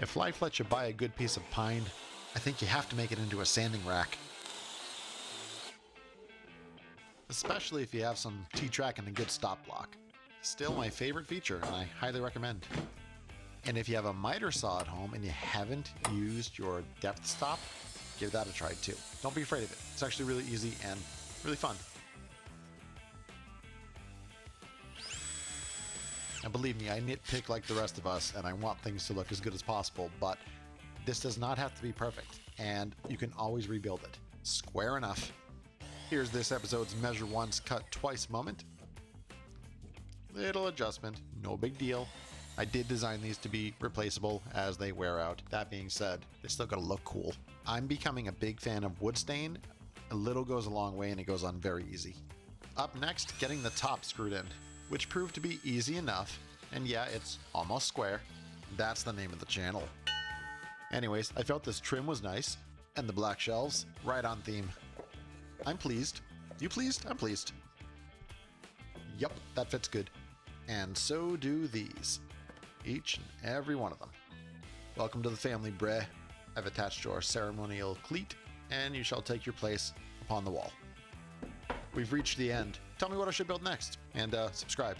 If life lets you buy a good piece of pine, I think you have to make it into a sanding rack. Especially if you have some T-track and a good stop block. Still my favorite feature, and I highly recommend. And if you have a miter saw at home and you haven't used your depth stop, give that a try too. Don't be afraid of it. It's actually really easy and really fun. And believe me, I nitpick like the rest of us, and I want things to look as good as possible, but this does not have to be perfect, and you can always rebuild it. Square enough. Here's this episode's measure once, cut twice moment. Little adjustment, no big deal. I did design these to be replaceable as they wear out. That being said, they're still gonna look cool. I'm becoming a big fan of wood stain. A little goes a long way and it goes on very easy. Up next, getting the top screwed in, which proved to be easy enough. And yeah, it's almost square. That's the name of the channel. Anyways, I felt this trim was nice, and the black shelves, right on theme. I'm pleased. You pleased? I'm pleased. Yup, that fits good. And so do these. Each and every one of them. Welcome to the family, Bre. I've attached your ceremonial cleat, and you shall take your place upon the wall. We've reached the end. Tell me what I should build next, and subscribe.